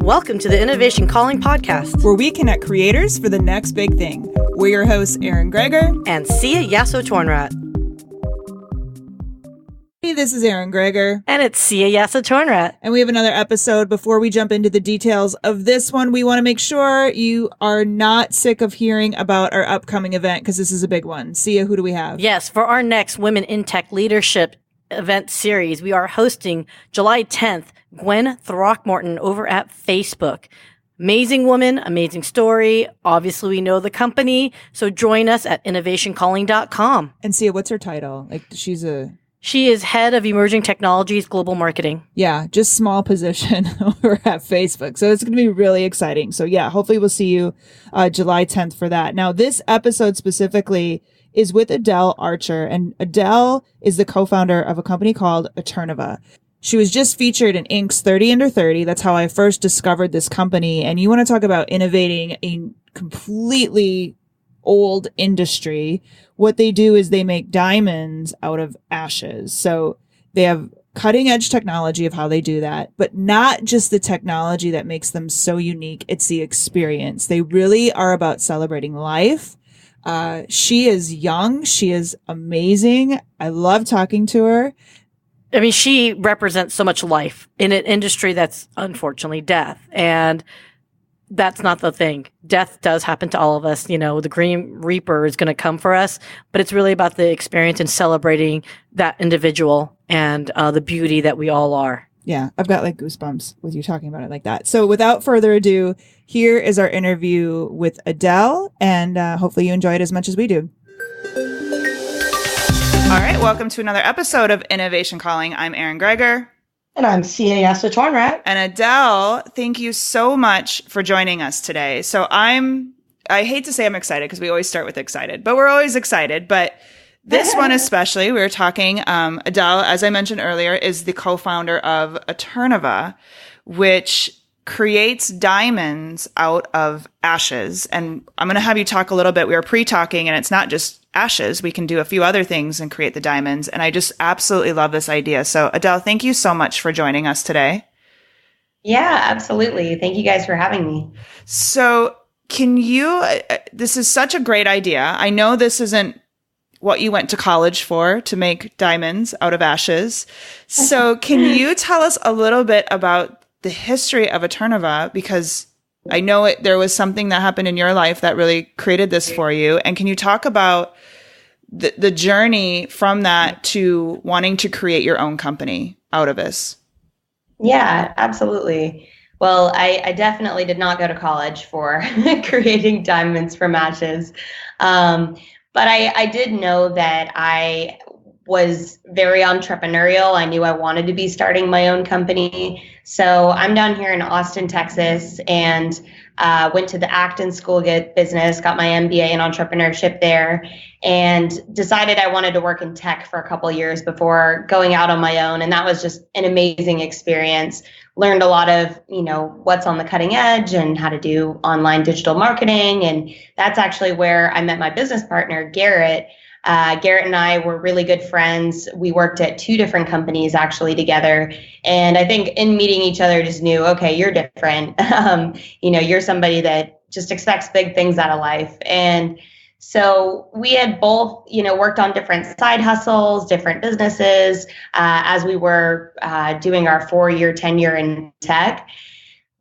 Welcome to the Innovation Calling Podcast, where we connect creators for the next big thing. We're your hosts, Aaron Greger and Sia Yasso-Tornrat. Hey, this is Aaron Greger. And it's Sia Yasso-Tornrat. And we have another episode. Before we jump into the details of this one, we want to make sure you are not sick of hearing about our upcoming event, because this is a big one. Sia, who do we have? Yes, for our next Women in Tech Leadership event series, we are hosting July 10th, Gwen Throckmorton over at Facebook. Amazing woman, amazing story. Obviously, we know the company, so join us at innovationcalling.com. And Sia, what's her title? She is head of emerging technologies, global marketing. Yeah, just small position over at Facebook. So it's going to be really exciting. So yeah, hopefully we'll see you July 10th for that. Now, this episode specifically is with Adele Archer, and Adele is the co-founder of a company called Eterneva. She was just featured in Inc.'s 30 Under 30. That's how I first discovered this company. And you want to talk about innovating a completely old industry. What they do is they make diamonds out of ashes. So they have cutting edge technology of how they do that, but not just the technology that makes them so unique. It's the experience. They really are about celebrating life. She is young. She is amazing. I love talking to her. I mean, she represents so much life in an industry that's unfortunately death. And that's not the thing. Death does happen to all of us. You know, the Green Reaper is going to come for us, but it's really about the experience and celebrating that individual and the beauty that we all are. Yeah, I've got like goosebumps with you talking about it like that. So without further ado, here is our interview with Adele, and hopefully you enjoy it as much as we do. All right, welcome to another episode of Innovation Calling. I'm Aaron Greger. And I'm Sia Yasso-Tornrat. And Adele, thank you so much for joining us today. So I hate to say I'm excited because we always start with excited, but we're always excited. But this one especially, we were talking, Adele, as I mentioned earlier, is the co-founder of Eterneva, which creates diamonds out of ashes. And I'm going to have you talk a little bit. We were pre-talking, and it's not just ashes. We can do a few other things and create the diamonds. And I just absolutely love this idea. So Adele, thank you so much for joining us today. Yeah, absolutely. Thank you guys for having me. So this is such a great idea. I know this isn't what you went to college for, to make diamonds out of ashes. So can you tell us a little bit about the history of Eterneva? Because I know there was something that happened in your life that really created this for you. And can you talk about the journey from that to wanting to create your own company out of this? Yeah, absolutely. Well, I definitely did not go to college for creating diamonds from ashes. But I did know that I was very entrepreneurial. I knew I wanted to be starting my own company. So I'm down here in Austin, Texas, and went to the Acton School of Business, got my MBA in entrepreneurship there, and decided I wanted to work in tech for a couple of years before going out on my own. And that was just an amazing experience. Learned a lot of, what's on the cutting edge and how to do online digital marketing. And that's actually where I met my business partner, Garrett. Garrett and I were really good friends. We worked at two different companies actually together. And I think in meeting each other, just knew, okay, you're different. You're somebody that just expects big things out of life. And so we had both, worked on different side hustles, different businesses, as we were doing our 4-year tenure in tech.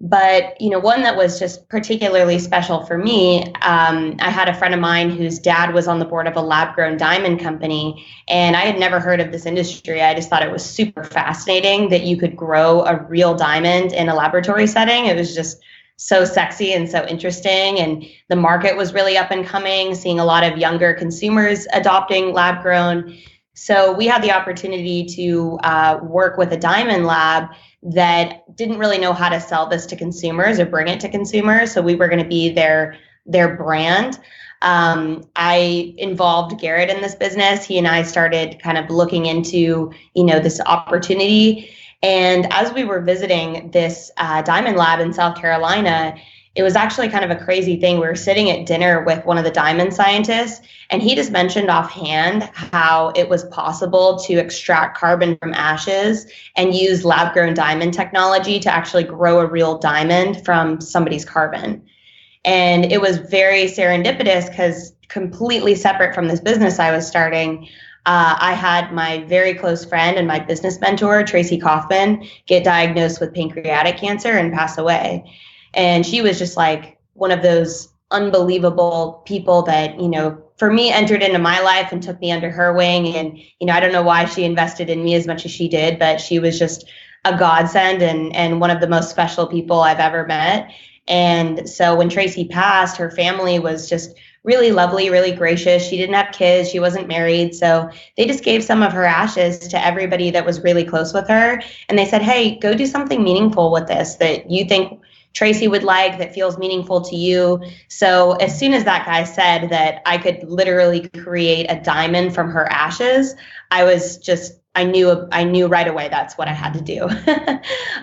But, one that was just particularly special for me, I had a friend of mine whose dad was on the board of a lab-grown diamond company, and I had never heard of this industry. I just thought it was super fascinating that you could grow a real diamond in a laboratory setting. It was just so sexy and so interesting, and the market was really up and coming, seeing a lot of younger consumers adopting lab-grown. So we had the opportunity to work with a diamond lab that didn't really know how to sell this to consumers or bring it to consumers. So we were going to be their brand. I involved Garrett in this business. He and I started kind of looking into, this opportunity. And as we were visiting this diamond lab in South Carolina, it was actually kind of a crazy thing. We were sitting at dinner with one of the diamond scientists, and he just mentioned offhand how it was possible to extract carbon from ashes and use lab-grown diamond technology to actually grow a real diamond from somebody's carbon. And it was very serendipitous because completely separate from this business I was starting, I had my very close friend and my business mentor, Tracy Kaufman, get diagnosed with pancreatic cancer and pass away. And she was just like one of those unbelievable people that, for me, entered into my life and took me under her wing. And, I don't know why she invested in me as much as she did, but she was just a godsend and one of the most special people I've ever met. And so when Tracy passed, her family was just really lovely, really gracious. She didn't have kids. She wasn't married. So they just gave some of her ashes to everybody that was really close with her. And they said, hey, go do something meaningful with this that you think Tracy would like, that feels meaningful to you. So as soon as that guy said that I could literally create a diamond from her ashes, I knew right away that's what I had to do.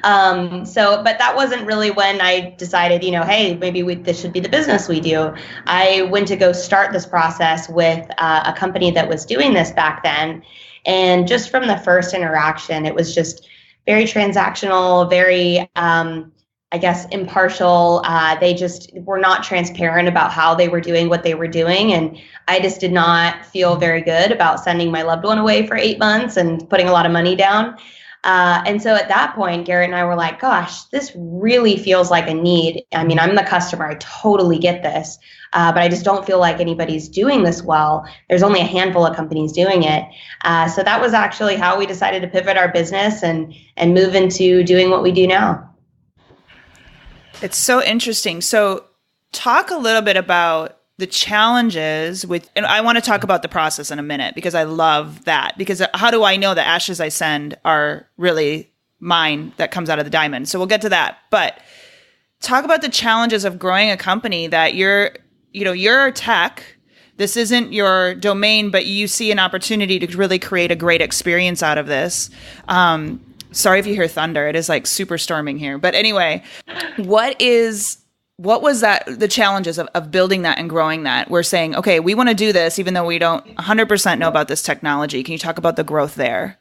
But that wasn't really when I decided, hey, maybe this should be the business we do. I went to go start this process with a company that was doing this back then. And just from the first interaction, it was just very transactional, very, impartial. They just were not transparent about how they were doing what they were doing. And I just did not feel very good about sending my loved one away for 8 months and putting a lot of money down. And so at that point, Garrett and I were like, gosh, this really feels like a need. I mean, I'm the customer. I totally get this. But I just don't feel like anybody's doing this well. There's only a handful of companies doing it. So that was actually how we decided to pivot our business and move into doing what we do now. It's so interesting. So talk a little bit about the challenges and I want to talk about the process in a minute because I love that. Because how do I know the ashes I send are really mine that comes out of the diamond? So we'll get to that. But talk about the challenges of growing a company that you're tech. This isn't your domain, but you see an opportunity to really create a great experience out of this. Sorry if you hear thunder. It is like super storming here. But anyway, what was the challenges of building that and growing that? We're saying, okay, we want to do this, even though we don't 100% know about this technology. Can you talk about the growth there?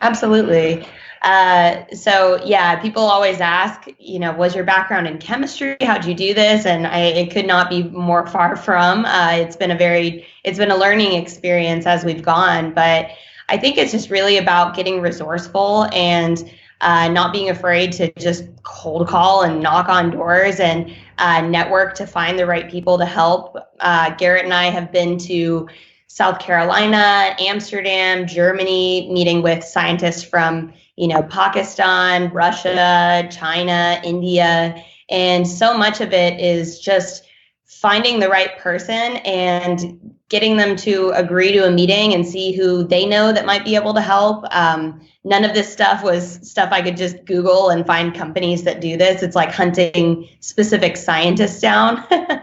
Absolutely. People always ask, was your background in chemistry? How'd you do this? And it could not be more far from. It's been a learning experience as we've gone, but I think it's just really about getting resourceful and not being afraid to just cold call and knock on doors and network to find the right people to help. Garrett and I have been to South Carolina, Amsterdam, Germany, meeting with scientists from, Pakistan, Russia, China, India. And so much of it is just finding the right person and getting them to agree to a meeting and see who they know that might be able to help. None of this stuff was stuff I could just Google and find companies that do this. It's like hunting specific scientists down. There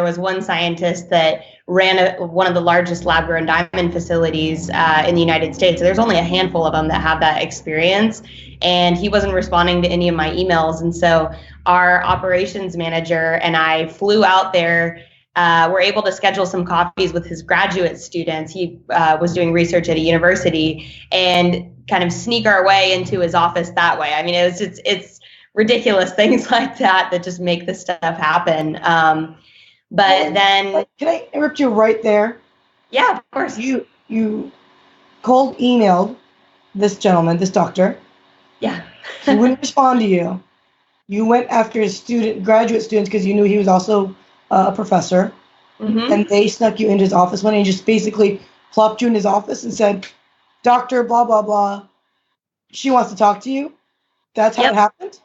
was one scientist that ran one of the largest lab-grown diamond facilities in the United States. So there's only a handful of them that have that experience. And he wasn't responding to any of my emails. And so our operations manager and I flew out there. We're able to schedule some coffees with his graduate students. He was doing research at a university and kind of sneak our way into his office that way. I mean, it's ridiculous things like that just make this stuff happen. Then, can I interrupt you right there? Yeah, of course. You cold emailed this gentleman, this doctor. Yeah. He wouldn't respond to you. You went after his graduate students because you knew he was also a professor, and they snuck you into his office one day and just basically plopped you in his office and said, Doctor, blah, blah, blah, she wants to talk to you. That's how it happened?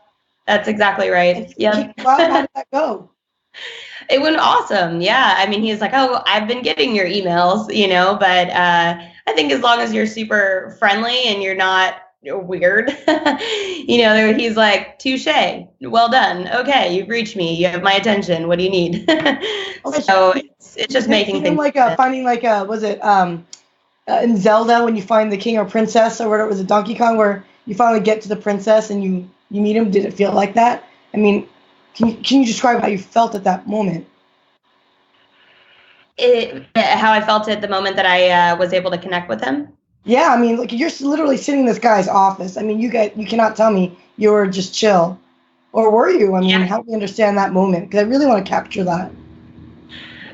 That's exactly right. Yeah. How did that go? It went awesome. Yeah. I mean, he's like, oh, I've been getting your emails, but I think as long as you're super friendly and you're not weird, he's like, touche, well done. Okay, you've reached me. You have my attention. What do you need? So it's just making things finding was it in Zelda when you find the king or princess or whatever, was it Donkey Kong where you finally get to the princess and you meet him? Did it feel like that? I mean, can you describe how you felt at that moment? How I felt at the moment that I was able to connect with him. Yeah, I mean, like you're literally sitting in this guy's office. I mean, you cannot tell me you were just chill, or were you? I mean, help me understand that moment because I really want to capture that.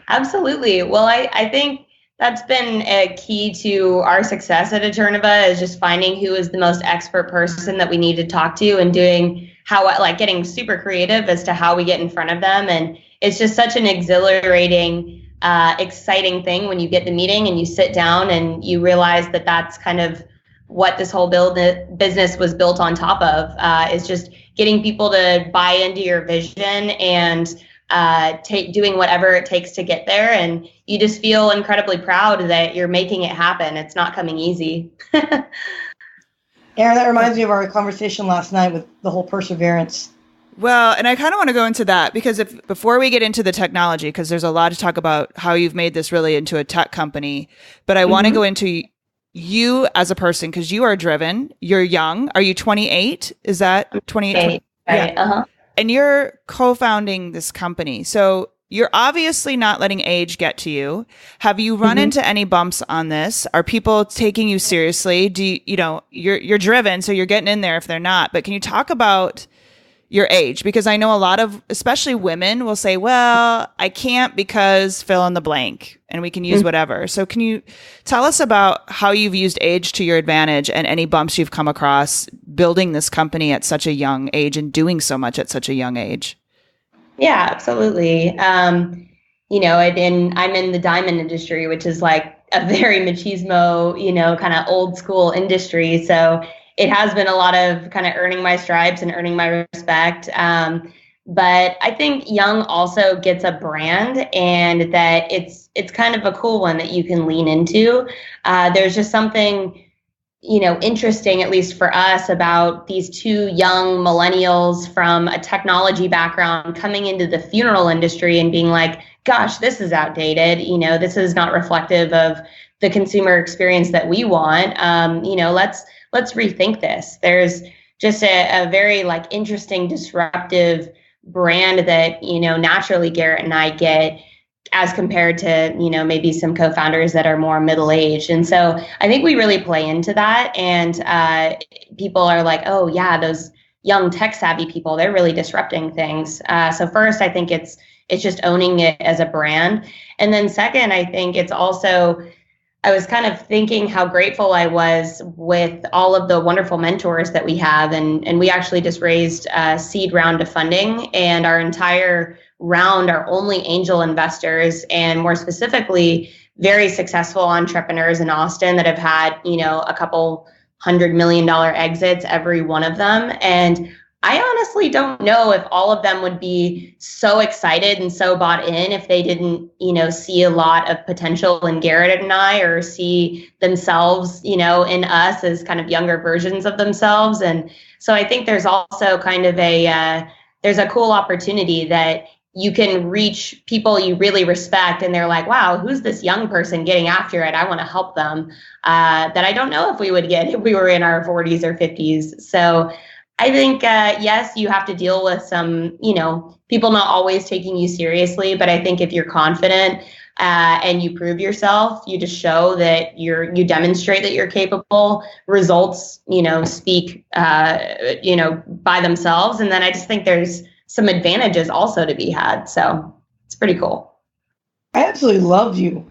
Absolutely. Well, I think that's been a key to our success at Eterneva is just finding who is the most expert person that we need to talk to and getting super creative as to how we get in front of them. And it's just such an exhilarating, exciting thing when you get the meeting and you sit down and you realize that that's kind of what this whole business was built on top of, is just getting people to buy into your vision and doing whatever it takes to get there. And you just feel incredibly proud that you're making it happen. It's not coming easy. Aaron, that reminds me of our conversation last night with the whole perseverance. Well, and I kind of want to go into that because before we get into the technology, because there's a lot to talk about how you've made this really into a tech company, but I want to go into you as a person because you are driven, you're young. Are you 28? Is that 28? Right. Yeah. And you're co-founding this company. So you're obviously not letting age get to you. Have you run into any bumps on this? Are people taking you seriously? You're driven, so you're getting in there if they're not. But can you talk about your age? Because I know a lot of, especially women, will say, well, I can't because fill in the blank, and we can use whatever. So can you tell us about how you've used age to your advantage and any bumps you've come across building this company at such a young age and doing so much at such a young age? Yeah, absolutely. I'm in the diamond industry, which is like a very machismo, kind of old school industry. So it has been a lot of kind of earning my stripes and earning my respect. But I think young also gets a brand, and that it's kind of a cool one that you can lean into. There's just something, interesting, at least for us, about these two young millennials from a technology background coming into the funeral industry and being like, gosh, this is outdated. This is not reflective of the consumer experience that we want. Let's rethink this. There's just a very interesting, disruptive brand that, naturally Garrett and I get as compared to, maybe some co-founders that are more middle-aged. And so I think we really play into that. And people are like, oh yeah, those young tech savvy people, they're really disrupting things. So first, I think it's just owning it as a brand. And then second, I think it's also, I was kind of thinking how grateful I was with all of the wonderful mentors that we have. And we actually just raised a seed round of funding, and our entire round are only angel investors, and more specifically, very successful entrepreneurs in Austin that have had, a couple $100 million exits, every one of them. And I honestly don't know if all of them would be so excited and so bought in if they didn't, see a lot of potential in Garrett and I, or see themselves, in us as kind of younger versions of themselves. And so I think there's also kind of there's a cool opportunity that you can reach people you really respect, and they're like, wow, who's this young person getting after it? I want to help them, that I don't know if we would get if we were in our 40s or 50s. So I think, yes, you have to deal with some, people not always taking you seriously. But I think if you're confident and you prove yourself, you just show that you demonstrate that you're capable. Results, speak, by themselves. And then I just think there's some advantages also to be had. So it's pretty cool. I absolutely love you.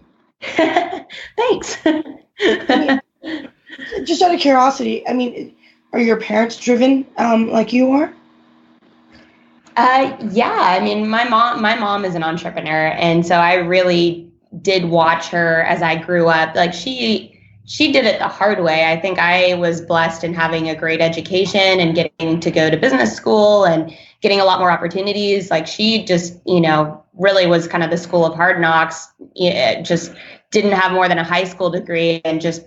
Thanks. Just out of curiosity, are your parents driven like you are? Yeah. My mom is an entrepreneur. And so I really did watch her as I grew up. Like she did it the hard way. I think I was blessed in having a great education and getting to go to business school and getting a lot more opportunities. Like she just, really was kind of the school of hard knocks. Just didn't have more than a high school degree and just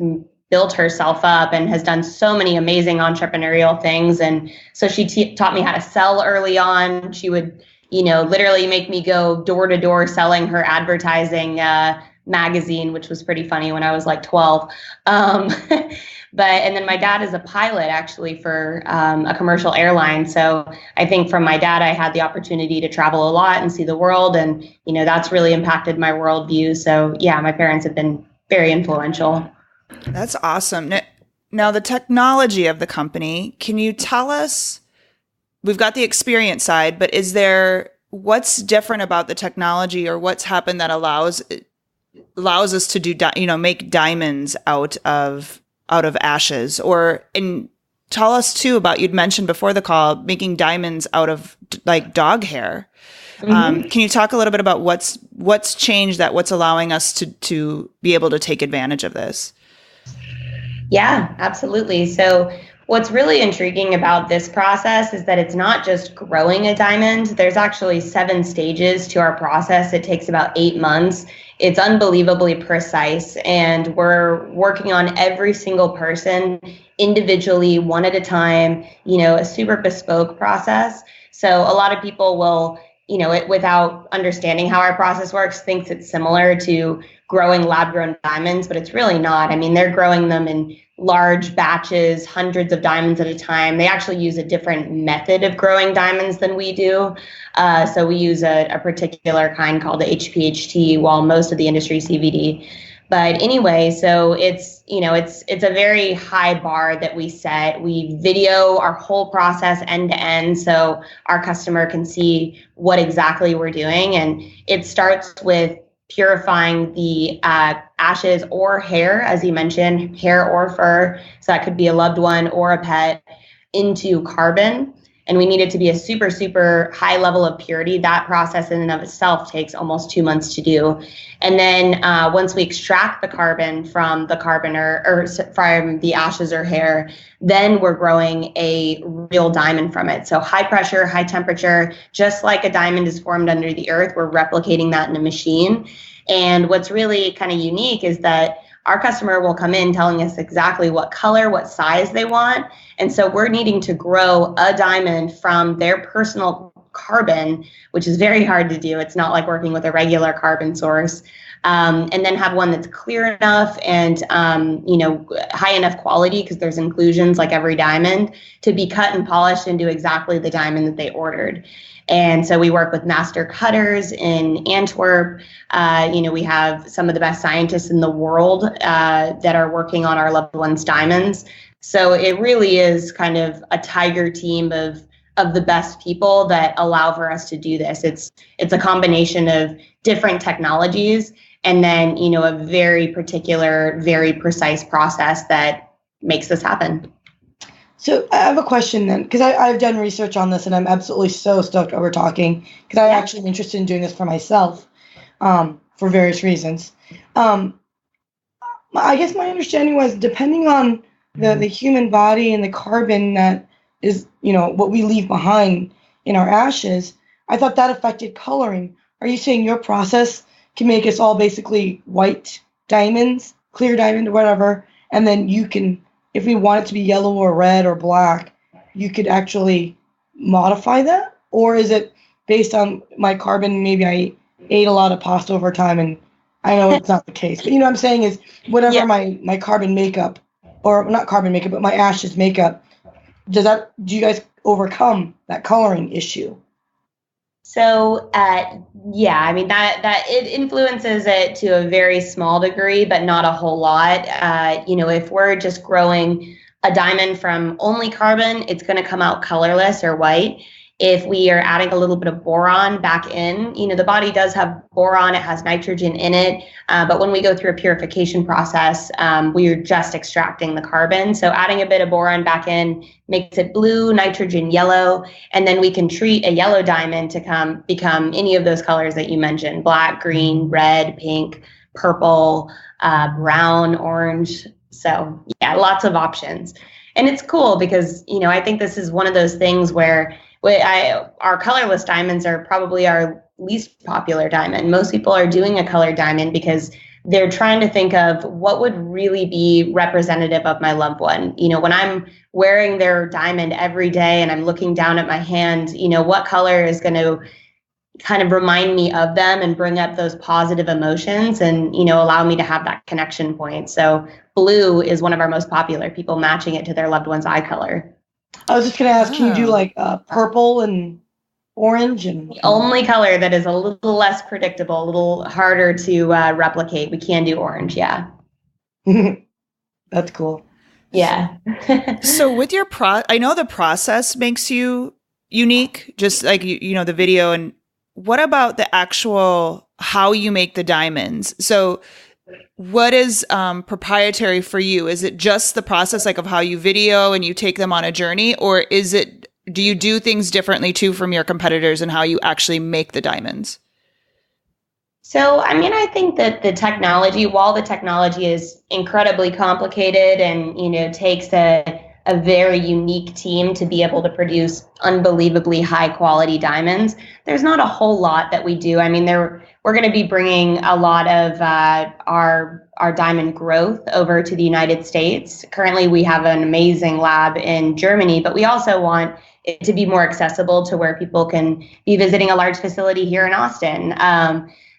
built herself up and has done so many amazing entrepreneurial things. And so she taught me how to sell early on. She would, literally make me go door to door selling her advertising magazine, which was pretty funny when I was like 12. And then my dad is a pilot actually for a commercial airline. So I think from my dad, I had the opportunity to travel a lot and see the world. And, that's really impacted my worldview. So yeah, my parents have been very influential. That's awesome. Now, the technology of the company, can you tell us, we've got the experience side, but what's different about the technology, or what's happened that allows us to do, make diamonds out of ashes? And tell us too about, you'd mentioned before the call, making diamonds out of like dog hair. Mm-hmm. Can you talk a little bit about what's changed, what's allowing us to be able to take advantage of this? Yeah, absolutely. So what's really intriguing about this process is that it's not just growing a diamond. There's actually 7 stages to our process. It takes about 8 months. It's unbelievably precise, and we're working on every single person individually, one at a time, a super bespoke process. So a lot of people will, without understanding how our process works, thinks it's similar to growing lab-grown diamonds, but it's really not. I mean, they're growing them in large batches, hundreds of diamonds at a time. They actually use a different method of growing diamonds than we do. So we use a particular kind called the HPHT, while most of the industry is CVD. But anyway, so it's a very high bar that we set. We video our whole process end to end, so our customer can see what exactly we're doing. And it starts with purifying the ashes or hair, as you mentioned, hair or fur. So that could be a loved one or a pet, into carbon. And we need it to be a super, super high level of purity. That process in and of itself takes almost 2 months to do. And then once we extract the carbon from the or from the ashes or hair, then we're growing a real diamond from it. So high pressure, high temperature, just like a diamond is formed under the earth, we're replicating that in a machine. And what's really kind of unique is that our customer will come in telling us exactly what color, what size they want. And so we're needing to grow a diamond from their personal carbon, which is very hard to do. It's not like working with a regular carbon source. And then have one that's clear enough and, high enough quality, because there's inclusions like every diamond, to be cut and polished into exactly the diamond that they ordered. And so we work with master cutters in Antwerp. We have some of the best scientists in the world that are working on our loved ones' diamonds. So it really is kind of a tiger team of the best people that allow for us to do this. It's a combination of different technologies and then, a very particular, very precise process that makes this happen. So I have a question then, because I've done research on this and I'm absolutely so stoked that we're talking, because I'm actually interested in doing this for myself for various reasons. I guess my understanding was, depending on the human body and the carbon that is, what we leave behind in our ashes, I thought that affected coloring. Are you saying your process can make us all basically white diamonds, clear diamond or whatever, and then you can, if we want it to be yellow or red or black, you could actually modify that? Or is it based on my carbon? Maybe I ate a lot of pasta over time, and I know it's not the case. But what I'm saying is, whatever my carbon makeup, or not carbon makeup, but my ashes makeup, do you guys overcome that coloring issue? So, that it influences it to a very small degree, but not a whole lot. If we're just growing a diamond from only carbon, it's going to come out colorless or white. If we are adding a little bit of boron back in, the body does have boron, it has nitrogen in it. But when we go through a purification process, we are just extracting the carbon. So adding a bit of boron back in makes it blue, nitrogen yellow, and then we can treat a yellow diamond to become any of those colors that you mentioned: black, green, red, pink, purple, brown, orange. So yeah, lots of options. And it's cool because, I think this is one of those things where our colorless diamonds are probably our least popular diamond. Most people are doing a colored diamond because they're trying to think of what would really be representative of my loved one. When I'm wearing their diamond every day and I'm looking down at my hand, what color is going to kind of remind me of them and bring up those positive emotions and, allow me to have that connection point. So blue is one of our most popular, people matching it to their loved one's eye color. I was just going to ask, can you do like purple and orange? And the only color that is a little less predictable, a little harder to replicate, we can do orange. Yeah. That's cool. Yeah. So with your I know the process makes you unique, just like, the video. And what about the actual, how you make the diamonds? So what is proprietary for you? Is it just the process, like, of how you video and you take them on a journey, or do you do things differently too from your competitors and how you actually make the diamonds? So, I think that the technology, while the technology is incredibly complicated and, takes a very unique team to be able to produce unbelievably high quality diamonds, there's not a whole lot that we do. We're going to be bringing a lot of our diamond growth over to the United States. Currently, we have an amazing lab in Germany, but we also want it to be more accessible to where people can be visiting a large facility here in Austin.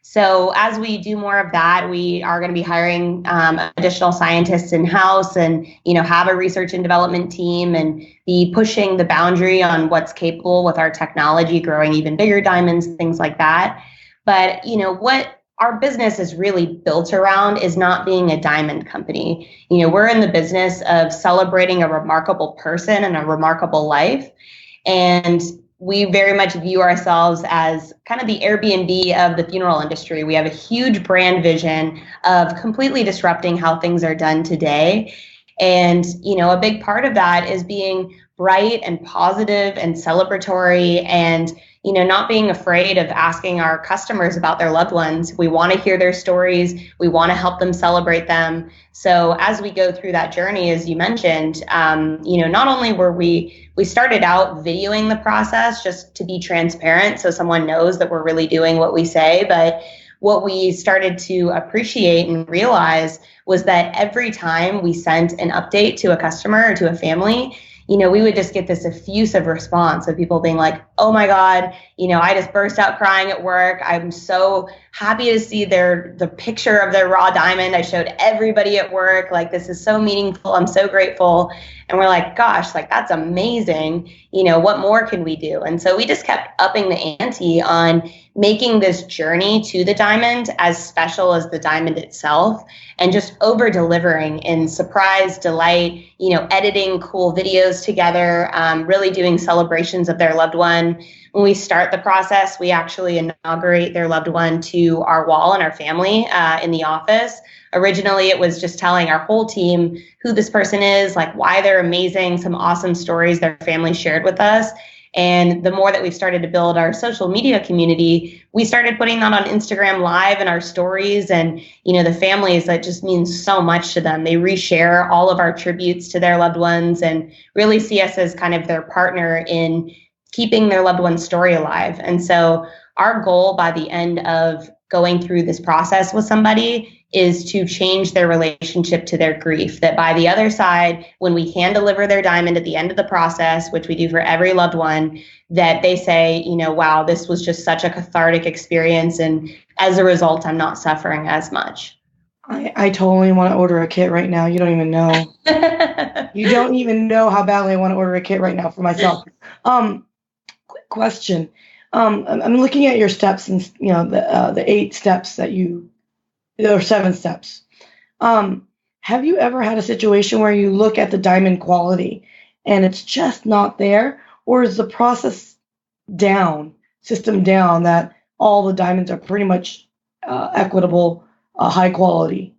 So as we do more of that, we are going to be hiring additional scientists in-house and, have a research and development team and be pushing the boundary on what's capable with our technology, growing even bigger diamonds, things like that. But, what our business is really built around is not being a diamond company. We're in the business of celebrating a remarkable person and a remarkable life. And we very much view ourselves as kind of the Airbnb of the funeral industry. We have a huge brand vision of completely disrupting how things are done today. And, a big part of that is being bright and positive and celebratory and, not being afraid of asking our customers about their loved ones. We want to hear their stories. We want to help them celebrate them. So as we go through that journey, as you mentioned, not only were we started out videoing the process just to be transparent so someone knows that we're really doing what we say, but what we started to appreciate and realize was that every time we sent an update to a customer or to a family, we would just get this effusive response of people being like, oh my God, I just burst out crying at work. I'm so happy to see the picture of their raw diamond. I showed everybody at work. Like, this is so meaningful. I'm so grateful. And we're like, gosh, like, that's amazing. What more can we do? And so we just kept upping the ante on making this journey to the diamond as special as the diamond itself, and just over delivering in surprise, delight, editing cool videos together, really doing celebrations of their loved one. When we start the process, we actually inaugurate their loved one to our wall and our family in the office. Originally, it was just telling our whole team who this person is, like why they're amazing, some awesome stories their family shared with us. And the more that we've started to build our social media community, we started putting that on Instagram Live and our stories. And, the families, that just means so much to them. They reshare all of our tributes to their loved ones and really see us as kind of their partner in keeping their loved one's story alive. And so our goal by the end of going through this process with somebody is to change their relationship to their grief. That by the other side, when we hand deliver their diamond at the end of the process, which we do for every loved one, that they say, wow, this was just such a cathartic experience. And as a result, I'm not suffering as much. I totally want to order a kit right now. You don't even know. You don't even know how badly I want to order a kit right now for myself. Quick question. I'm looking at your steps and, the 8 steps or 7 steps. Have you ever had a situation where you look at the diamond quality and it's just not there? Or is the process system down, that all the diamonds are pretty much equitable, high quality?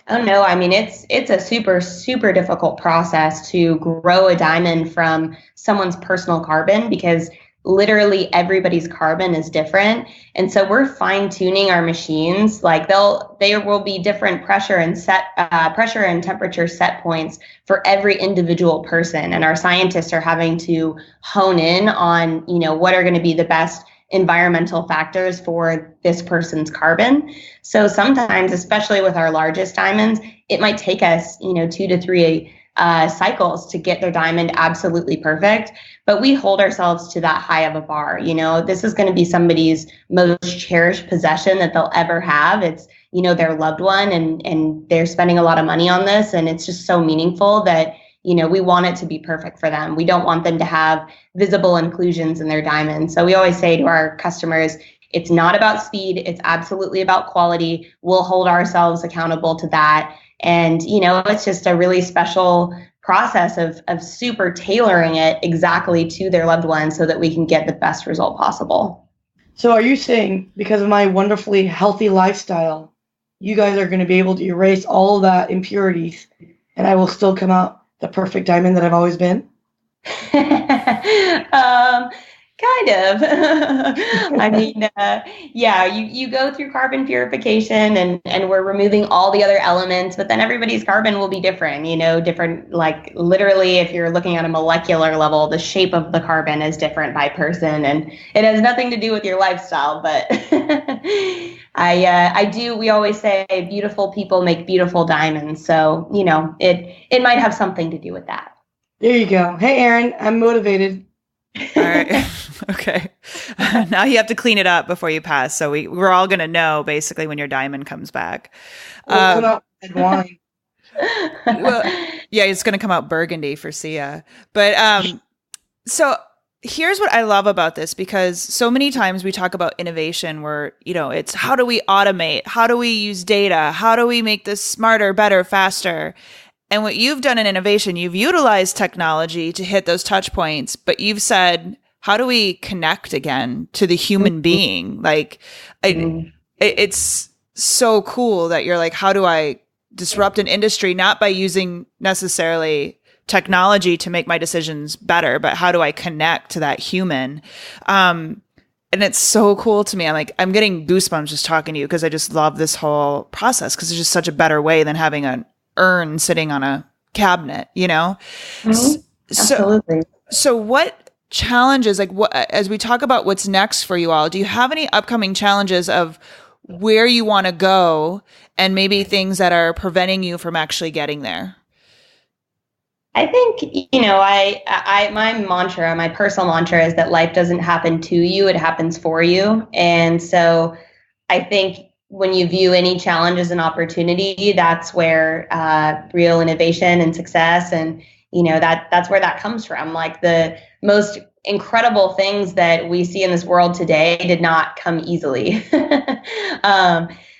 Oh no, it's a super, super difficult process to grow a diamond from someone's personal carbon, because literally everybody's carbon is different. And so we're fine tuning our machines. Like there will be different pressure and temperature set points for every individual person. And our scientists are having to hone in on, what are going to be the best environmental factors for this person's carbon. So sometimes, especially with our largest diamonds, it might take us, 2 to 3 cycles to get their diamond absolutely perfect. But we hold ourselves to that high of a bar. This is going to be somebody's most cherished possession that they'll ever have. It's, their loved one, and they're spending a lot of money on this. And it's just so meaningful that, we want it to be perfect for them. We don't want them to have visible inclusions in their diamonds. So we always say to our customers, it's not about speed. It's absolutely about quality. We'll hold ourselves accountable to that. And, it's just a really special process of super tailoring it exactly to their loved one so that we can get the best result possible. So are you saying, because of my wonderfully healthy lifestyle, you guys are going to be able to erase all of that impurities and I will still come out the perfect diamond that I've always been? Kind of. I mean, yeah, you go through carbon purification and we're removing all the other elements, but then everybody's carbon will be different, different, like literally if you're looking at a molecular level, the shape of the carbon is different by person and it has nothing to do with your lifestyle. But we always say beautiful people make beautiful diamonds. So, it might have something to do with that. There you go. Hey, Aaron, I'm motivated. All right. Okay. Now you have to clean it up before you pass. So we're all going to know basically when your diamond comes back. We'll come out with wine. Well, yeah, it's going to come out burgundy for Sia. But so here's what I love about this, because so many times we talk about innovation where, it's how do we automate? How do we use data? How do we make this smarter, better, faster? And what you've done in innovation, you've utilized technology to hit those touch points, but you've said, how do we connect again to the human being? Like, it's so cool that you're like, how do I disrupt an industry, not by using necessarily technology to make my decisions better, but how do I connect to that human? And it's so cool to me. I'm getting goosebumps just talking to you because I just love this whole process because it's just such a better way than having an urn sitting on a cabinet, Mm-hmm. Absolutely. So what challenges, as we talk about what's next for you all, do you have any upcoming challenges of where you want to go and maybe things that are preventing you from actually getting there? I think, my personal mantra is that life doesn't happen to you, it happens for you. And so I think when you view any challenge as an opportunity, that's where real innovation and success and, that's where that comes from. Like the most incredible things that we see in this world today did not come easily.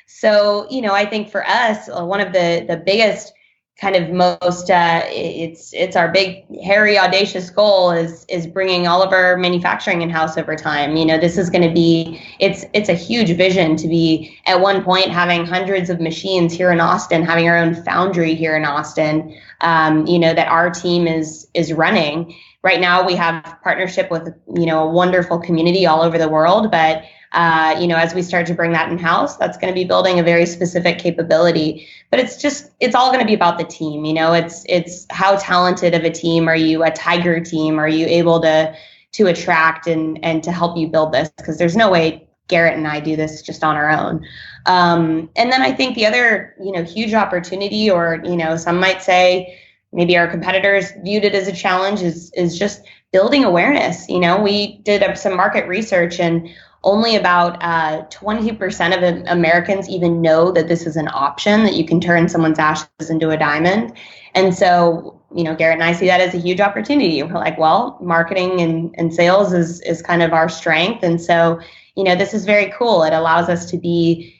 So, I think for us, one of the biggest kind of most it's our big hairy audacious goal is bringing all of our manufacturing in-house over time. This is going to be it's a huge vision to be at one point having hundreds of machines here in Austin, having our own foundry here in Austin, that our team is running. Right now we have partnership with a wonderful community all over the world, but as we start to bring that in-house, that's going to be building a very specific capability. But it's all going to be about the team. It's how talented of a team are you, a tiger team, are you able to attract and to help you build this? Because there's no way Garrett and I do this just on our own. And then I think the other, huge opportunity, or, some might say maybe our competitors viewed it as a challenge, is just building awareness. We did some market research and only about 20% of Americans even know that this is an option, that you can turn someone's ashes into a diamond. And so, Garrett and I see that as a huge opportunity. We're like, well, marketing and sales is kind of our strength. And so, this is very cool. It allows us to be,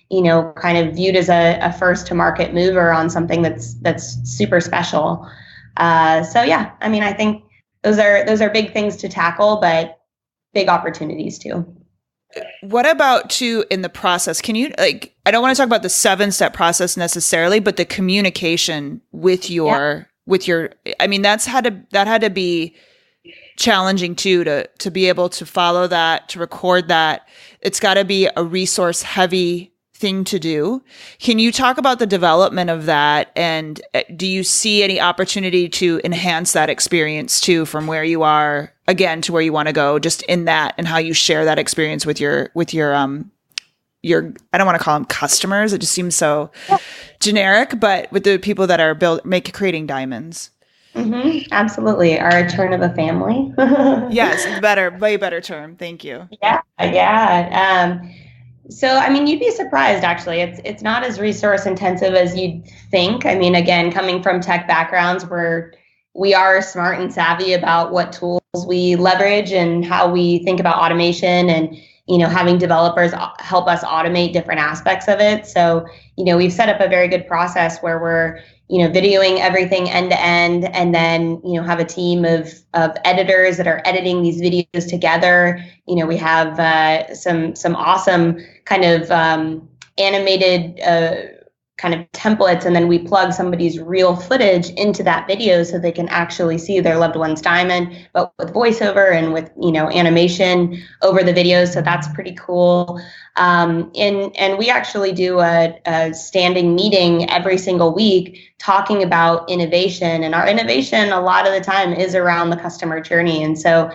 kind of viewed as a first to market mover on something that's super special. So yeah, I think those are big things to tackle, but big opportunities too. What about too in the process? Can you I don't want to talk about the 7-step process necessarily, but the communication with your that had to be challenging too, to be able to follow that, to record that. It's got to be a resource heavy thing to do. Can you talk about the development of that? And do you see any opportunity to enhance that experience too, from where you are again to where you want to go, just in that, and how you share that experience with your I don't want to call them customers. It just seems so generic, but with the people that are creating diamonds. Absolutely. Our Eterneva family. Yes, way better term. Thank you. Yeah. So, I mean, you'd be surprised, actually. It's not as resource intensive as you'd think. I mean, again, coming from tech backgrounds where we are smart and savvy about what tools we leverage and how we think about automation and, having developers help us automate different aspects of it. So, we've set up a very good process where we're videoing everything end to end, and then, have a team of editors that are editing these videos together. We have some awesome kind of animated kind of templates, and then we plug somebody's real footage into that video so they can actually see their loved one's diamond, but with voiceover and with animation over the videos. So that's pretty cool. And we actually do a standing meeting every single week talking about innovation, and our innovation a lot of the time is around the customer journey. And so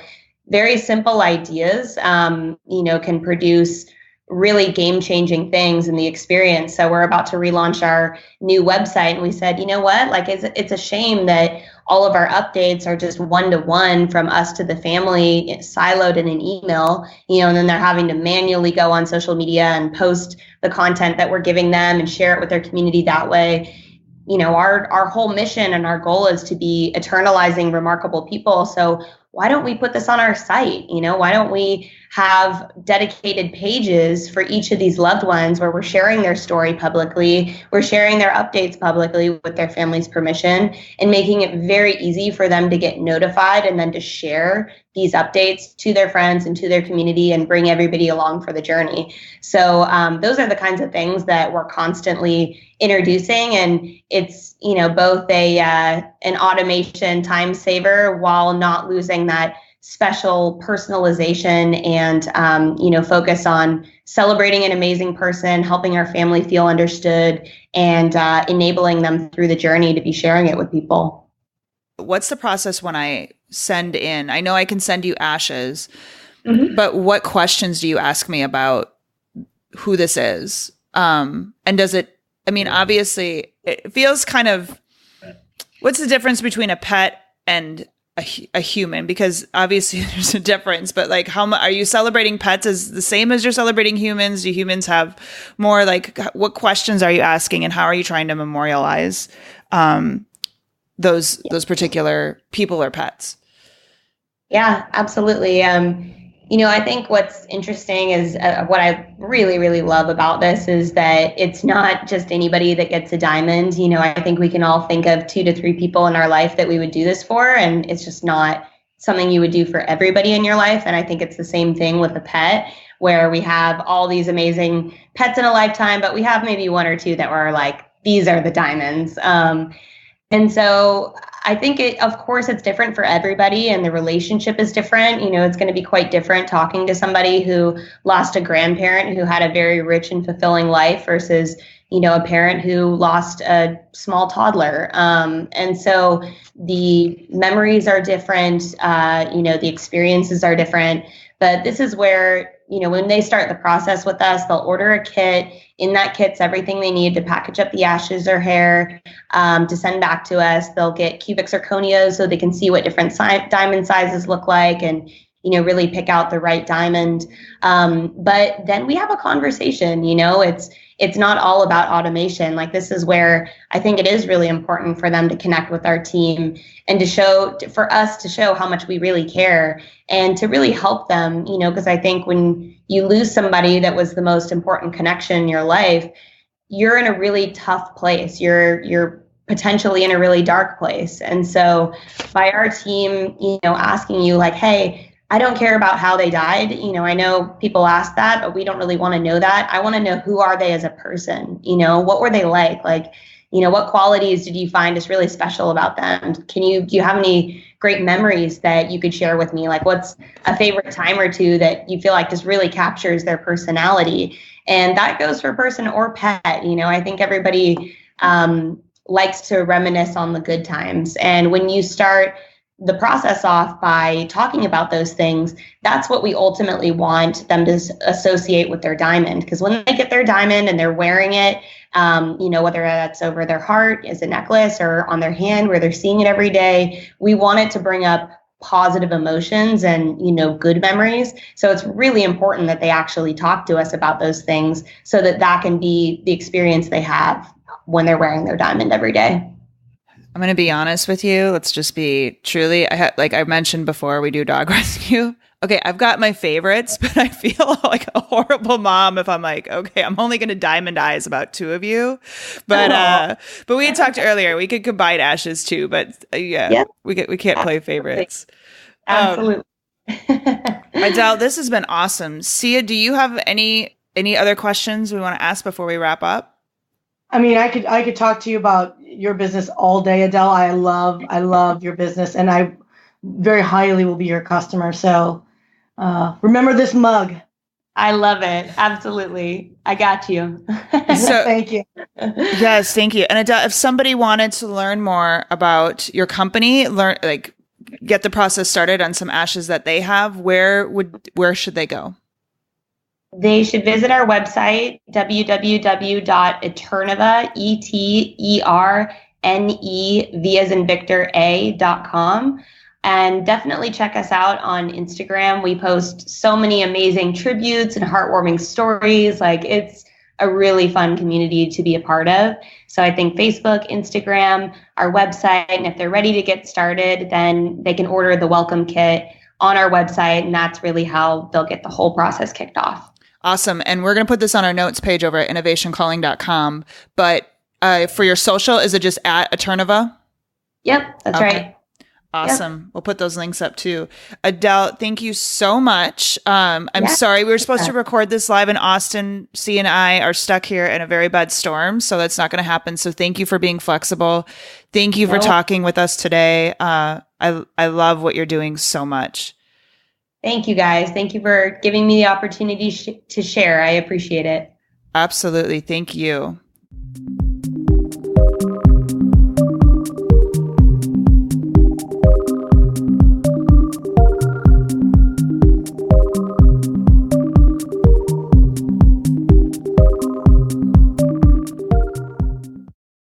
very simple ideas can produce really game-changing things in the experience. So we're about to relaunch our new website, and we said, you know what, like it's a shame that all of our updates are just one-to-one from us to the family, siloed in an email, and then they're having to manually go on social media and post the content that we're giving them and share it with their community that way. Our whole mission and our goal is to be eternalizing remarkable people. So why don't we put this on our site? Why don't we have dedicated pages for each of these loved ones where we're sharing their story publicly, we're sharing their updates publicly with their family's permission, and making it very easy for them to get notified and then to share these updates to their friends and to their community and bring everybody along for the journey. So those are the kinds of things that we're constantly introducing, and it's both an automation time saver while not losing that special personalization and focus on celebrating an amazing person, helping our family feel understood, and enabling them through the journey to be sharing it with people. What's the process when I send in? I know I can send you ashes, but what questions do you ask me about who this is? And does it, obviously it feels kind of, what's the difference between a pet and a human? Because obviously there's a difference, but like how are you celebrating pets as the same as you're celebrating humans? Do humans have more, like what questions are you asking, and how are you trying to memorialize those particular people or pets? Yeah, absolutely. I think what's interesting is what I really, really love about this is that it's not just anybody that gets a diamond. I think we can all think of 2 to 3 people in our life that we would do this for, and it's just not something you would do for everybody in your life. And I think it's the same thing with a pet, where we have all these amazing pets in a lifetime, but we have maybe 1 or 2 that were like, these are the diamonds. And so I think of course, it's different for everybody, and the relationship is different. It's going to be quite different talking to somebody who lost a grandparent who had a very rich and fulfilling life versus, a parent who lost a small toddler. And so the memories are different, the experiences are different. But this is where, when they start the process with us, they'll order a kit. In that kit's everything they need to package up the ashes or hair to send back to us. They'll get cubic zirconias so they can see what different diamond sizes look like and, really pick out the right diamond. But then we have a conversation. It's not all about automation. Like, this is where I think it is really important for them to connect with our team and for us to show how much we really care and to really help them, because I think when you lose somebody that was the most important connection in your life, you're in a really tough place. You're potentially in a really dark place. And so by our team, asking you like, hey, I don't care about how they died. I know people ask that, but we don't really want to know that. I want to know, who are they as a person? What were they like? Like, what qualities did you find is really special about them? Do you have any great memories that you could share with me? Like, what's a favorite time or two that you feel like just really captures their personality? And that goes for person or pet. I think everybody likes to reminisce on the good times. And when you start the process off by talking about those things, that's what we ultimately want them to associate with their diamond. Because when they get their diamond and they're wearing it, whether that's over their heart as a necklace or on their hand where they're seeing it every day, we want it to bring up positive emotions and, good memories. So it's really important that they actually talk to us about those things so that can be the experience they have when they're wearing their diamond every day. I'm going to be honest with you. Let's just be truly, like I mentioned before, we do dog rescue. Okay, I've got my favorites, but I feel like a horrible mom if I'm like, okay, I'm only going to diamondize about 2 of you. But we had talked earlier, we could combine ashes too, but we can't play favorites. Absolutely. Adele, this has been awesome. Sia, do you have any other questions we want to ask before we wrap up? I mean, I could talk to you about your business all day, Adele. I love your business, and I very highly will be your customer. So remember this mug. I love it. Absolutely. I got you. So, thank you. Yes, thank you. And Adele, if somebody wanted to learn more about your company, get the process started on some ashes that they have, where should they go? They should visit our website, www.eterneva, ETERNE, V as in Victor, A.com. And definitely check us out on Instagram. We post so many amazing tributes and heartwarming stories. It's a really fun community to be a part of. So I think Facebook, Instagram, our website, and if they're ready to get started, then they can order the welcome kit on our website. And that's really how they'll get the whole process kicked off. Awesome. And we're going to put this on our notes page over at innovationcalling.com. But for your social, is it just at Eterneva? Yep, that's right. Awesome. Yep. We'll put those links up too. Adele, thank you so much. I'm sorry. We were supposed to record this live in Austin. C and I are stuck here in a very bad storm, so that's not going to happen. So thank you for being flexible. Thank you for talking with us today. I love what you're doing so much. Thank you, guys. Thank you for giving me the opportunity to share. I appreciate it. Absolutely. Thank you.